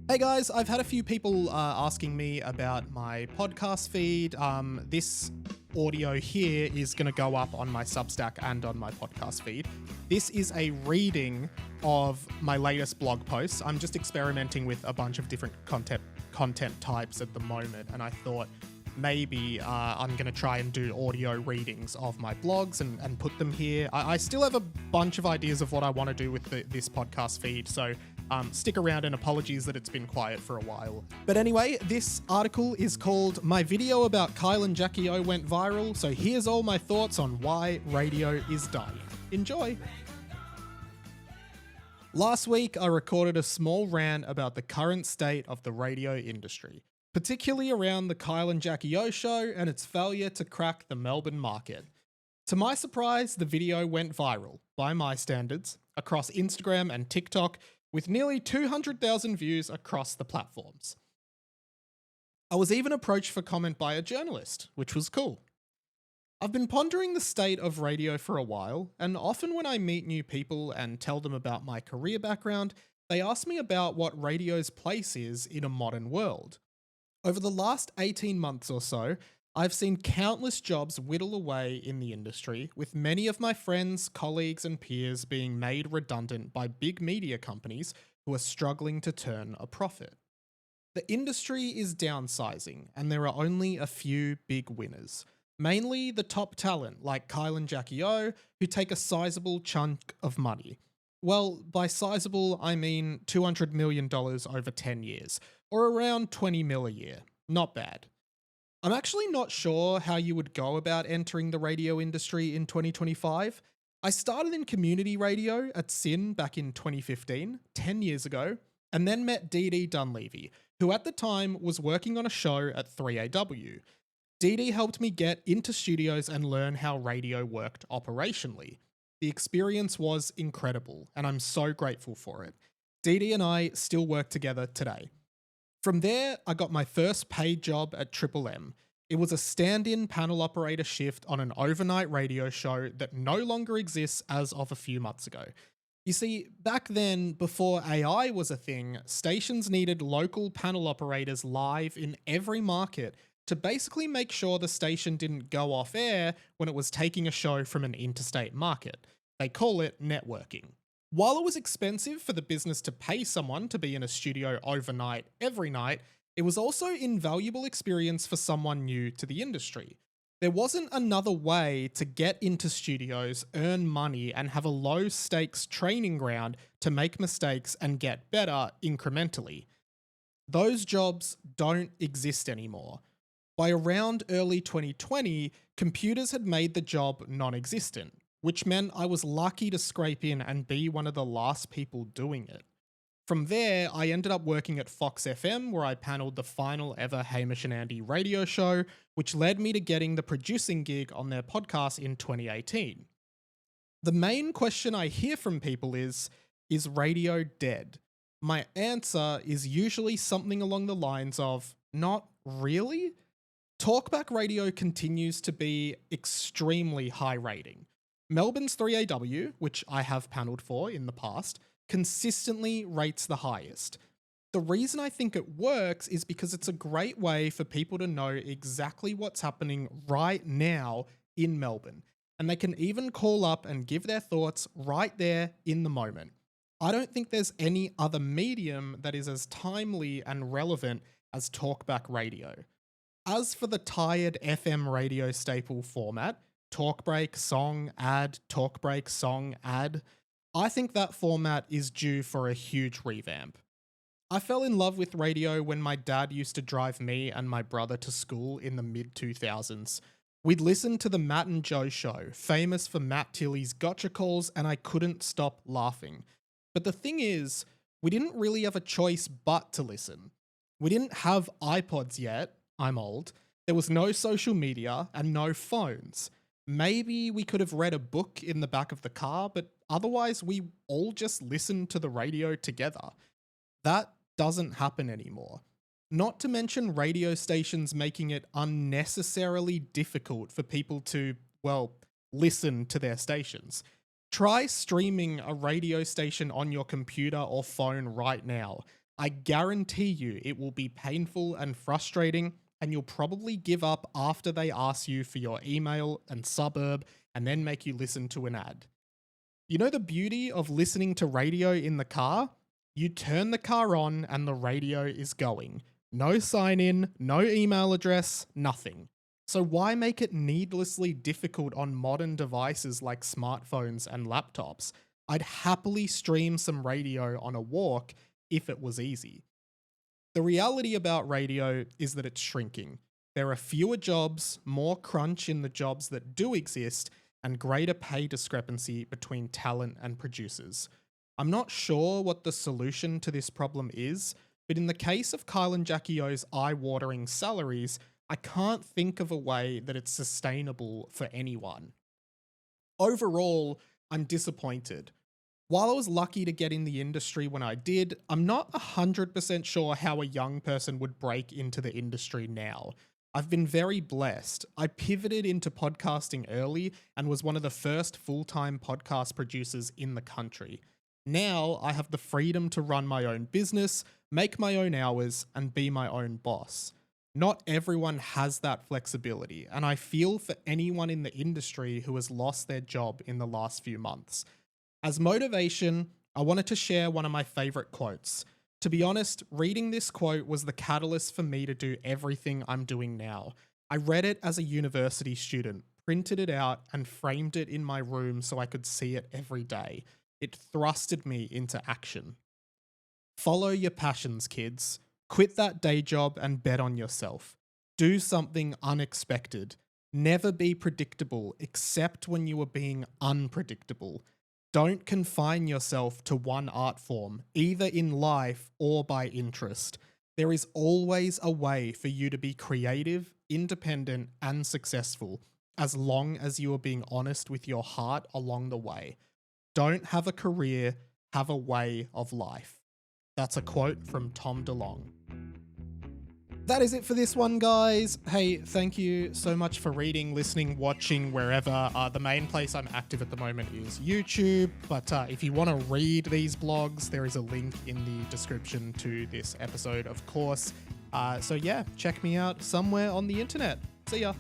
Hey guys, I've had a few people asking me about my podcast feed. This audio here is going to go up on my Substack and on my podcast feed. This is a reading of my latest blog posts. I'm just experimenting with a bunch of different content types at the moment, and I thought maybe I'm going to try and do audio readings of my blogs and put them here. I still have a bunch of ideas of what I want to do with this podcast feed, so stick around, and apologies that it's been quiet for a while. But anyway, this article is called "My Video About Kyle and Jackie O Went Viral," so here's all my thoughts on why radio is dying. Enjoy! Last week, I recorded a small rant about the current state of the radio industry, particularly around the Kyle and Jackie O show and its failure to crack the Melbourne market. To my surprise, the video went viral, by my standards, across Instagram and TikTok, with nearly 200,000 views across the platforms. I was even approached for comment by a journalist, which was cool. I've been pondering the state of radio for a while, and often when I meet new people and tell them about my career background, they ask me about what radio's place is in a modern world. Over the last 18 months or so, I've seen countless jobs whittle away in the industry, with many of my friends, colleagues, and peers being made redundant by big media companies who are struggling to turn a profit. The industry is downsizing, and there are only a few big winners. Mainly the top talent, like Kyle and Jackie O, who take a sizable chunk of money. Well, by sizable, I mean $200 million over 10 years, or around 20 mil a year. Not bad. I'm actually not sure how you would go about entering the radio industry in 2025. I started in community radio at SYN back in 2015, 10 years ago, and then met Dee Dee Dunleavy, who at the time was working on a show at 3AW. Dee Dee helped me get into studios and learn how radio worked operationally. The experience was incredible, and I'm so grateful for it. Dee Dee and I still work together today. From there, I got my first paid job at Triple M. It was a stand-in panel operator shift on an overnight radio show that no longer exists as of a few months ago. You see, back then, before AI was a thing, stations needed local panel operators live in every market to basically make sure the station didn't go off air when it was taking a show from an interstate market. They call it networking. While it was expensive for the business to pay someone to be in a studio overnight, every night, it was also invaluable experience for someone new to the industry. There wasn't another way to get into studios, earn money, and have a low stakes training ground to make mistakes and get better incrementally. Those jobs don't exist anymore. By around early 2020, computers had made the job non-existent, which meant I was lucky to scrape in and be one of the last people doing it. From there, I ended up working at Fox FM, where I panelled the final ever Hamish and Andy radio show, which led me to getting the producing gig on their podcast in 2018. The main question I hear from people is radio dead? My answer is usually something along the lines of, not really. Talkback radio continues to be extremely high rating. Melbourne's 3AW, which I have panelled for in the past, consistently rates the highest. The reason I think it works is because it's a great way for people to know exactly what's happening right now in Melbourne, and they can even call up and give their thoughts right there in the moment. I don't think there's any other medium that is as timely and relevant as talkback radio. As for the tired FM radio staple format, talk break, song, ad, talk break, song, ad, I think that format is due for a huge revamp. I fell in love with radio when my dad used to drive me and my brother to school in the mid-2000s. We'd listen to the Matt and Joe show, famous for Matt Tilley's gotcha calls, and I couldn't stop laughing. But the thing is, we didn't really have a choice but to listen. We didn't have iPods yet. I'm old. There was no social media and no phones. Maybe we could have read a book in the back of the car, but otherwise we all just listened to the radio together. That doesn't happen anymore. Not to mention radio stations making it unnecessarily difficult for people to, well, listen to their stations. Try streaming a radio station on your computer or phone right now. I guarantee you it will be painful and frustrating, and you'll probably give up after they ask you for your email and suburb and then make you listen to an ad. You know the beauty of listening to radio in the car? You turn the car on and the radio is going. No sign in, no email address, nothing. So why make it needlessly difficult on modern devices like smartphones and laptops? I'd happily stream some radio on a walk if it was easy. The reality about radio is that it's shrinking. There are fewer jobs, more crunch in the jobs that do exist, and greater pay discrepancy between talent and producers. I'm not sure what the solution to this problem is, but in the case of Kyle and Jackie O's eye-watering salaries, I can't think of a way that it's sustainable for anyone. Overall, I'm disappointed. While I was lucky to get in the industry when I did, I'm not 100% sure how a young person would break into the industry now. I've been very blessed. I pivoted into podcasting early and was one of the first full-time podcast producers in the country. Now I have the freedom to run my own business, make my own hours, and be my own boss. Not everyone has that flexibility, and I feel for anyone in the industry who has lost their job in the last few months. As motivation, I wanted to share one of my favorite quotes. To be honest, reading this quote was the catalyst for me to do everything I'm doing now. I read it as a university student, printed it out, and framed it in my room so I could see it every day. It thrusted me into action. Follow your passions, kids. Quit that day job and bet on yourself. Do something unexpected. Never be predictable, except when you are being unpredictable. Don't confine yourself to one art form, either in life or by interest. There is always a way for you to be creative, independent, and successful, as long as you are being honest with your heart along the way. Don't have a career, have a way of life. That's a quote from Tom DeLonge. That is it for this one, guys. Hey, thank you so much for reading, listening, watching, wherever. The main place I'm active at the moment is YouTube, but if you want to read these blogs, there is a link in the description to this episode, of course. So yeah, check me out somewhere on the internet. See ya.